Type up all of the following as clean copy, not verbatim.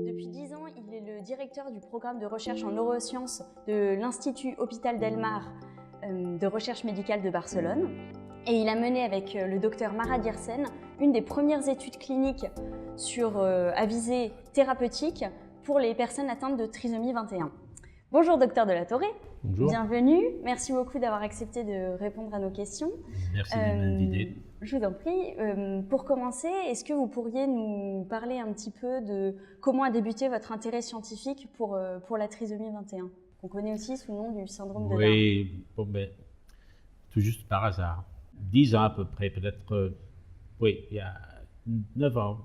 Depuis 10 ans, il est le directeur du programme de recherche en neurosciences de l'Institut Hôpital del Mar de recherche médicale de Barcelone. Et il a mené avec le docteur Mara Diersen une des premières études cliniques à visée thérapeutique pour les personnes atteintes de trisomie 21. Bonjour docteur de la Torre. Bonjour. Bienvenue. Merci beaucoup d'avoir accepté de répondre à nos questions. Merci de m'inviter. Je vous en prie. Pour commencer, est-ce que vous pourriez nous parler un petit peu de comment a débuté votre intérêt scientifique pour la trisomie 21, qu'on connaît aussi sous le nom du syndrome de Down? Oui, tout juste par hasard. 10 ans à peu près, peut-être, il y a 9 ans.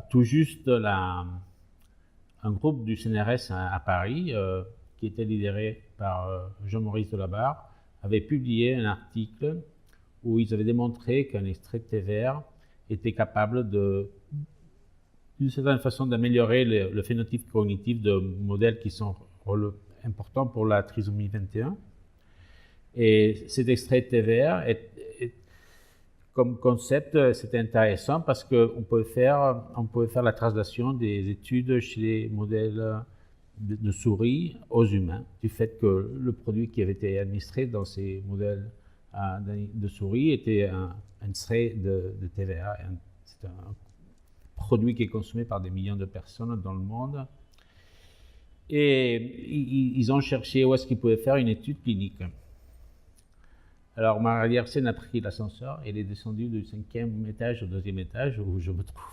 Tout juste, un groupe du CNRS à Paris, qui était lidéré par Jean-Maurice Delabarre, avait publié un article où ils avaient démontré qu'un extrait de thé vert était capable d'une certaine façon d'améliorer le phénotype cognitif de modèles qui sont importants pour la trisomie 21. Et cet extrait de thé vert, comme concept, c'était intéressant parce qu'on pouvait faire la translation des études chez les modèles de souris aux humains, du fait que le produit qui avait été administré dans ces modèles de souris était un extrait de thé vert. C'est un produit qui est consommé par des millions de personnes dans le monde. Et ils ont cherché où est-ce qu'ils pouvaient faire une étude clinique. Alors, Mara Diersen a pris l'ascenseur et elle est descendue du 5e étage au 2e étage où je me trouve.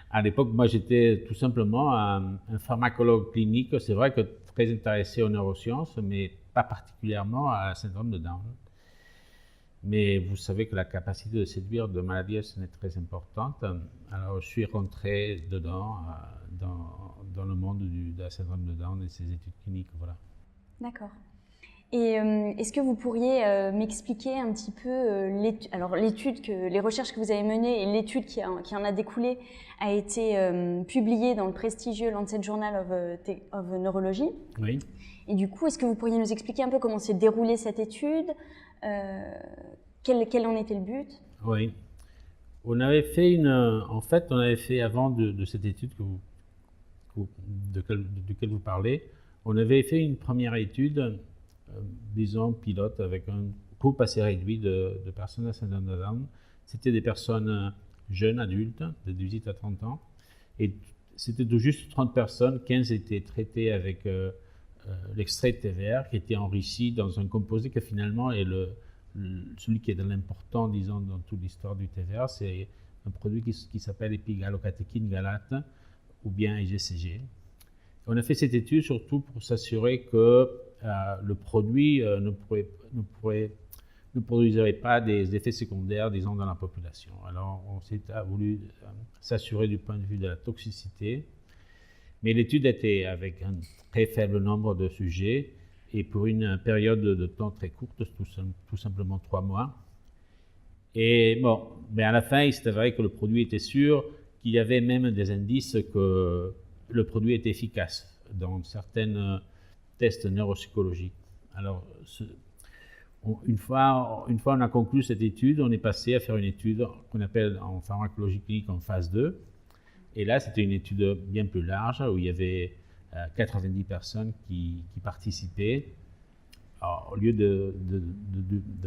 À l'époque, moi, j'étais tout simplement un pharmacologue clinique. C'est vrai que très intéressé aux neurosciences, mais pas particulièrement à syndrome de Down. Mais vous savez que la capacité de séduire de maladies est très importante. Alors, je suis rentré dedans, dans le monde de la syndrome de Down et ses études cliniques. Voilà. D'accord. Et est-ce que vous pourriez m'expliquer un petit peu les recherches que vous avez menées et l'étude qui en a découlé a été publiée dans le prestigieux Lancet Journal of Neurology. Oui. Et du coup, est-ce que vous pourriez nous expliquer un peu comment s'est déroulée cette étude, quel en était le but? Oui. On avait fait avant de cette étude duquel vous parlez, on avait fait une première étude, disons pilote, avec un groupe assez réduit de personnes à syndrome de Down. C'était des personnes jeunes, adultes, de 18 à 30 ans. Et c'était tout juste 30 personnes, 15 étaient traitées avec l'extrait de thé vert qui était enrichi dans un composé que finalement est celui qui est de l'important, disons, dans toute l'histoire du thé vert. C'est un produit qui s'appelle épigallocatechin galate ou bien EGCG. On a fait cette étude surtout pour s'assurer que le produit ne produirait pas des effets secondaires, disons, dans la population. Alors, on a voulu s'assurer du point de vue de la toxicité, mais l'étude était avec un très faible nombre de sujets et pour une période de temps très courte, tout simplement 3 mois. Et bon, mais à la fin, il s'est avéré que le produit était sûr, qu'il y avait même des indices que le produit était efficace dans certains tests neuropsychologiques. Alors, une fois on a conclu cette étude, on est passé à faire une étude qu'on appelle en pharmacologie clinique en phase 2. Et là, c'était une étude bien plus large où il y avait 90 personnes qui participaient. Alors, au lieu de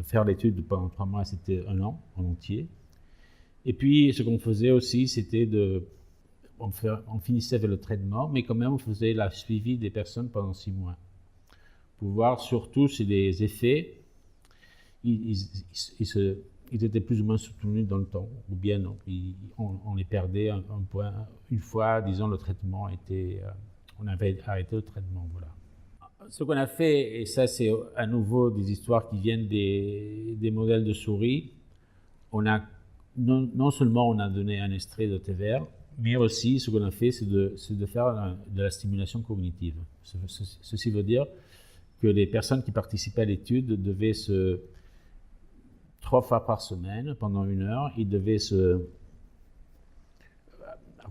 faire l'étude pendant 3 mois, c'était 1 an en entier. Et puis, ce qu'on faisait aussi, c'était on finissait avec le traitement, mais quand même, on faisait la suivi des personnes pendant 6 mois. Pour voir surtout si les effets, ils étaient plus ou moins soutenus dans le temps, ou bien non. On les perdait une fois, disons, le traitement on avait arrêté le traitement, voilà. Ce qu'on a fait, et ça c'est à nouveau des histoires qui viennent des modèles de souris, non seulement on a donné un extrait de thé vert, mais aussi ce qu'on a fait, c'est de faire de la stimulation cognitive. Ceci veut dire que les personnes qui participaient à l'étude devaient 3 fois par semaine, pendant 1 heure, ils devaient se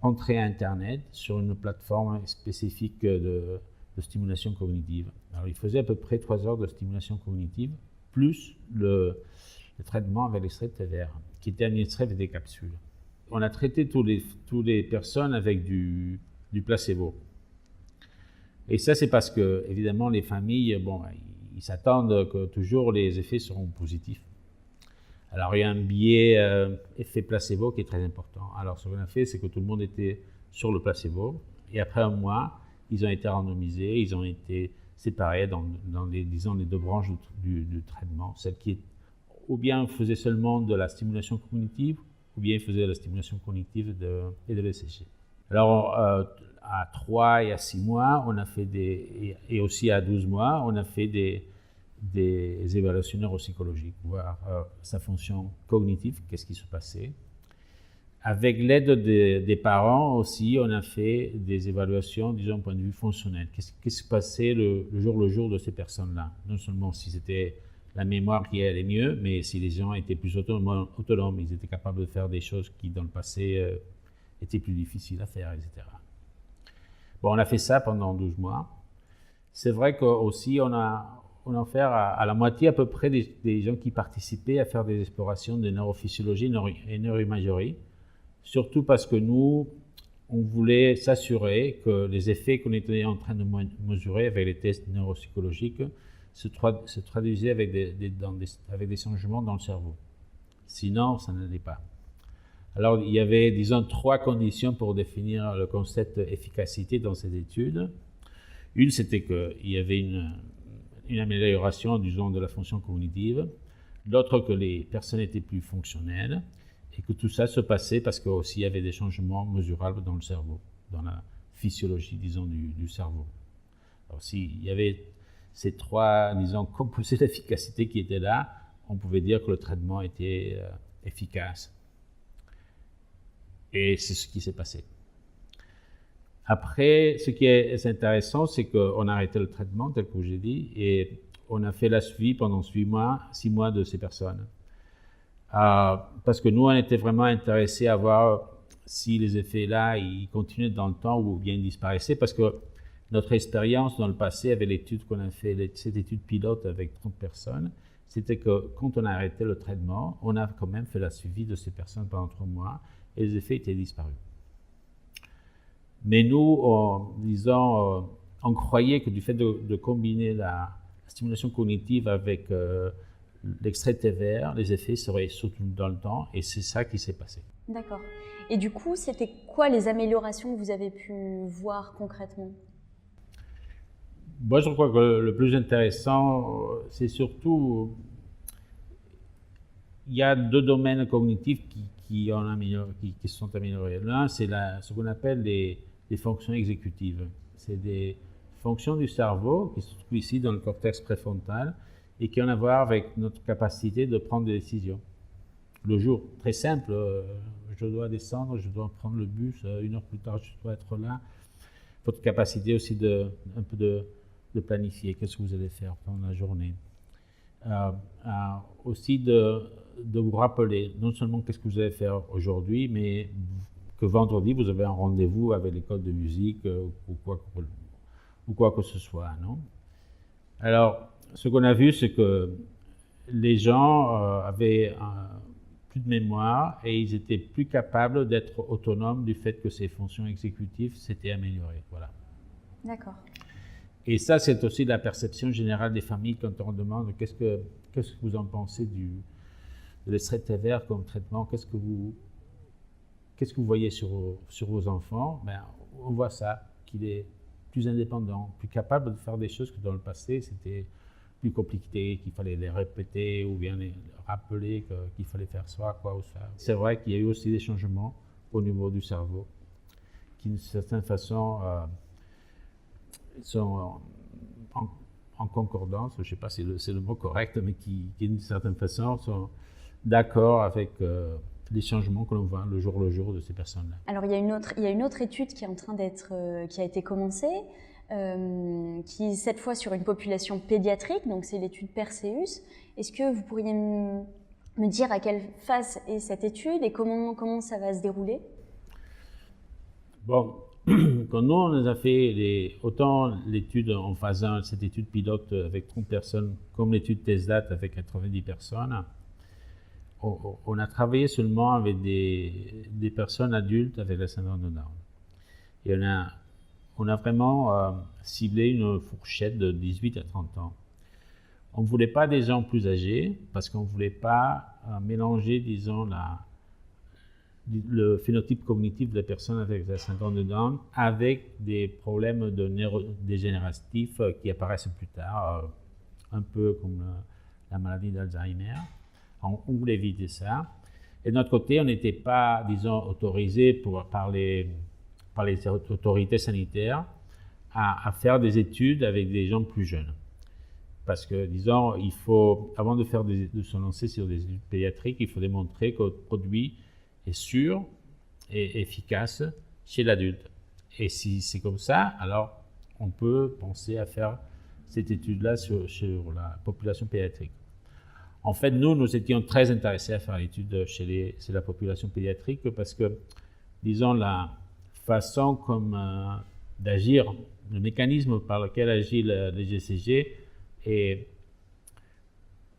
rentrer à Internet sur une plateforme spécifique de stimulation cognitive. Alors, ils faisaient à peu près 3 heures de stimulation cognitive, plus le traitement avec l'extrait de thé vert, qui était administré avec des capsules. on a traité toutes les personnes avec du placebo. Et ça, c'est parce que, évidemment, les familles, bon, ils s'attendent que toujours les effets seront positifs. Alors, il y a un biais effet placebo qui est très important. Alors, ce qu'on a fait, c'est que tout le monde était sur le placebo. Et après un mois, ils ont été randomisés, ils ont été séparés dans les, disons, les deux branches du traitement. Celle qui est, ou bien faisait seulement de la stimulation cognitive, ou bien faisait de la stimulation cognitive et de l'ECG. Alors, à 3 et à 6 mois, on a fait et aussi à 12 mois, on a fait des évaluations neuropsychologiques, voir sa fonction cognitive, qu'est-ce qui se passait. Avec l'aide des parents aussi, on a fait des évaluations, disons, point de vue fonctionnel. Qu'est-ce qui se passait le jour de ces personnes-là? Non seulement si c'était la mémoire qui allait mieux, mais si les gens étaient plus autonomes, ils étaient capables de faire des choses qui, dans le passé, étaient plus difficiles à faire, etc. Bon, on a fait ça pendant 12 mois. C'est vrai qu'aussi, on a offert à la moitié à peu près des gens qui participaient à faire des explorations de neurophysiologie et neuroimagerie, surtout parce que nous, on voulait s'assurer que les effets qu'on était en train de mesurer avec les tests neuropsychologiques se traduisaient avec des changements dans le cerveau. Sinon, ça n'allait pas. Alors, il y avait, disons, 3 conditions pour définir le concept efficacité dans ces études. Une, c'était qu'il y avait une amélioration, disons, de la fonction cognitive. L'autre, que les personnes étaient plus fonctionnelles. Et que tout ça se passait parce qu'il y avait des changements mesurables dans le cerveau, dans la physiologie, disons, du cerveau. Alors, s'il y avait ces 3, disons, composés d'efficacité qui étaient là, on pouvait dire que le traitement était efficace. Et c'est ce qui s'est passé. Après, ce qui est intéressant, c'est qu'on a arrêté le traitement, tel que j'ai dit, et on a fait la suivi pendant 6 mois de ces personnes. Parce que nous, on était vraiment intéressés à voir si les effets-là, ils continuaient dans le temps ou bien ils disparaissaient, parce que notre expérience dans le passé, avec l'étude qu'on a fait, cette étude pilote avec 30 personnes, c'était que quand on a arrêté le traitement, on a quand même fait la suivi de ces personnes pendant 3 mois, et les effets étaient disparus. Mais nous, on croyait que du fait de combiner la stimulation cognitive avec l'extrait de thé vert, les effets seraient soutenus dans le temps, et c'est ça qui s'est passé. D'accord. Et du coup, c'était quoi les améliorations que vous avez pu voir concrètement? Moi, je crois que le plus intéressant, c'est surtout, il y a 2 domaines cognitifs qui se sont améliorés. L'un, c'est ce qu'on appelle les fonctions exécutives. C'est des fonctions du cerveau qui se trouvent ici dans le cortex préfrontal et qui ont à voir avec notre capacité de prendre des décisions. Le jour, très simple, je dois descendre, je dois prendre le bus, 1 heure plus tard, je dois être là. Votre capacité aussi un peu de planifier, qu'est-ce que vous allez faire pendant la journée. Aussi de vous rappeler non seulement qu'est-ce que vous allez faire aujourd'hui, mais que vendredi, vous avez un rendez-vous avec l'école de musique ou quoi que ce soit. Non? Alors, ce qu'on a vu, c'est que les gens avaient plus de mémoire et ils étaient plus capables d'être autonomes du fait que ces fonctions exécutives s'étaient améliorées. Voilà. D'accord. Et ça, c'est aussi la perception générale des familles quand on demande qu'est-ce que vous en pensez de l'extrait de thé vert comme traitement, qu'est-ce que vous voyez sur vos enfants? Ben, on voit ça, qu'il est plus indépendant, plus capable de faire des choses que dans le passé, c'était plus compliqué, qu'il fallait les répéter ou bien les rappeler qu'il fallait faire ça, quoi ou ça. C'est vrai qu'il y a eu aussi des changements au niveau du cerveau qui, d'une certaine façon, sont en concordance, je ne sais pas si c'est le mot correct, mais qui d'une certaine façon sont d'accord avec les changements que l'on voit le jour de ces personnes-là. Alors il y a une autre étude qui est en train qui a été commencée, qui est cette fois sur une population pédiatrique, donc c'est l'étude Perseus. Est-ce que vous pourriez me dire à quelle phase est cette étude et comment ça va se dérouler? Bon, quand nous on a fait autant l'étude en phase 1, cette étude pilote avec 30 personnes, comme l'étude TESDAT avec 90 personnes, on a travaillé seulement avec des personnes adultes avec le syndrome de Down. Et on a vraiment ciblé une fourchette de 18 à 30 ans. On ne voulait pas des gens plus âgés parce qu'on ne voulait pas mélanger, disons, le phénotype cognitif des personnes avec le syndrome de Down avec des problèmes neurodégénératifs qui apparaissent plus tard, un peu comme la maladie d'Alzheimer. On voulait éviter ça. Et de notre côté, on n'était pas, disons, autorisé par les autorités sanitaires à faire des études avec des gens plus jeunes. Parce que, disons, il faut, avant de se lancer sur des études pédiatriques, il faut démontrer que le produit est sûr et efficace chez l'adulte. Et si c'est comme ça, alors on peut penser à faire cette étude-là sur la population pédiatrique. En fait, nous étions très intéressés à faire l'étude chez la population pédiatrique parce que, disons, la façon d'agir, le mécanisme par lequel agit le GCG, et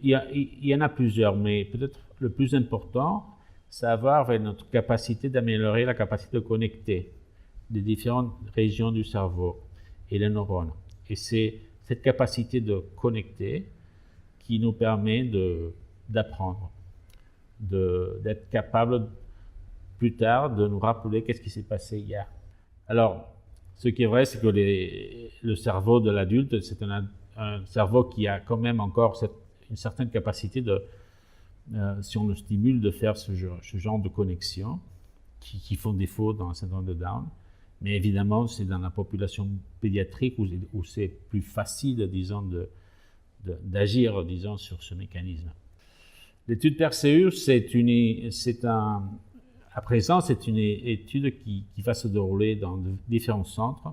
il y en a plusieurs, mais peut-être le plus important, c'est avoir notre capacité d'améliorer la capacité de connecter les différentes régions du cerveau et les neurones. Et c'est cette capacité de connecter qui nous permet d'apprendre, d'être capable plus tard de nous rappeler qu'est-ce qui s'est passé hier. Alors, ce qui est vrai, c'est que le cerveau de l'adulte, c'est un cerveau qui a quand même encore une certaine capacité si on le stimule, de faire ce genre de connexions qui font défaut dans le syndrome de Down. Mais évidemment, c'est dans la population pédiatrique où c'est plus facile, disons, d'agir, disons, sur ce mécanisme. L'étude Perseus, à présent, c'est une étude qui va se dérouler dans différents centres,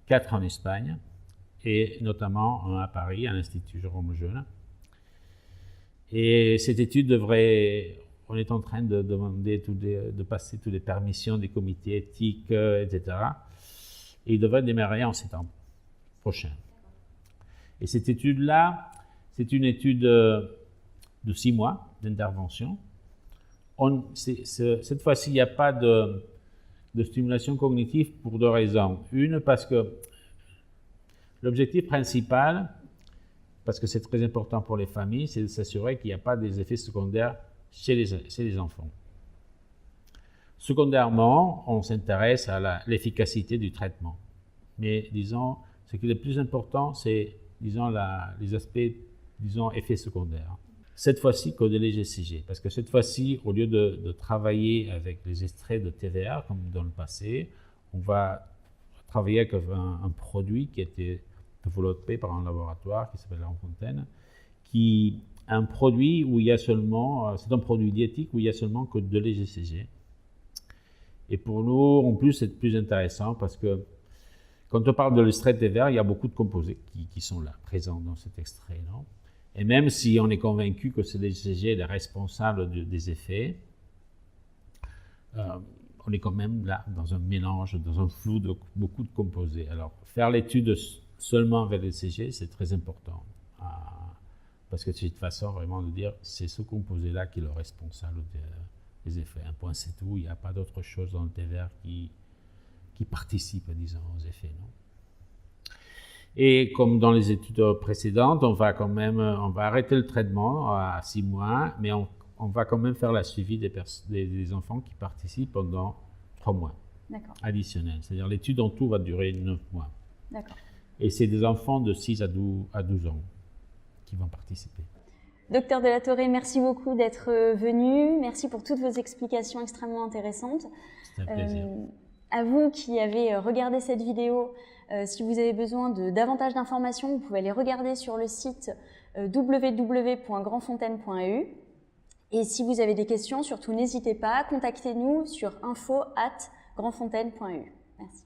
4 en Espagne, et notamment un à Paris, à l'Institut Jérôme Lejeune. Et cette étude on est en train de demander de passer toutes les permissions des comités éthiques, etc. Et il devrait démarrer en septembre prochain. Et cette étude-là, c'est une étude de 6 mois d'intervention. Cette fois-ci, il n'y a pas de stimulation cognitive pour 2 raisons. Une, parce que l'objectif principal, parce que c'est très important pour les familles, c'est de s'assurer qu'il n'y a pas des effets secondaires chez les enfants. Secondairement, on s'intéresse à l'efficacité du traitement. Mais disons, ce qui est le plus important, c'est disons, les aspects, disons, effets secondaires. Cette fois-ci, code de GCG, parce que cette fois-ci, au lieu de travailler avec les extraits de TVA, comme dans le passé, on va travailler avec un produit qui a été développé par un laboratoire qui s'appelle Grandfontaine, qui est un produit où il y a seulement, c'est un produit diététique où il y a seulement que de l'EGCG. Et pour nous, en plus, c'est plus intéressant parce que quand on parle de l'extrait de TVA, il y a beaucoup de composés qui sont là, présents dans cet extrait, non? Et même si on est convaincu que c'est l'EGCG le responsable des effets, on est quand même là dans un mélange, dans un flou de beaucoup de composés. Alors, faire l'étude seulement avec l'EGCG, c'est très important. Parce que c'est une façon vraiment de dire c'est ce composé-là qui est le responsable des effets. Un point, c'est tout. Il n'y a pas d'autre chose dans le thé vert qui participe, disons, aux effets. Non? Et comme dans les études précédentes, on va arrêter le traitement à 6 mois, mais on va quand même faire la suivi des enfants qui participent pendant 3 mois additionnels. C'est-à-dire l'étude en tout va durer 9 mois. D'accord. Et c'est des enfants de 6 à 12 ans qui vont participer. Docteur de la Torre, merci beaucoup d'être venu. Merci pour toutes vos explications extrêmement intéressantes. C'était un plaisir. À vous qui avez regardé cette vidéo, si vous avez besoin de davantage d'informations, vous pouvez aller regarder sur le site www.grandfontaine.eu. Et si vous avez des questions, surtout n'hésitez pas, contactez-nous sur info@grandfontaine.eu. Merci.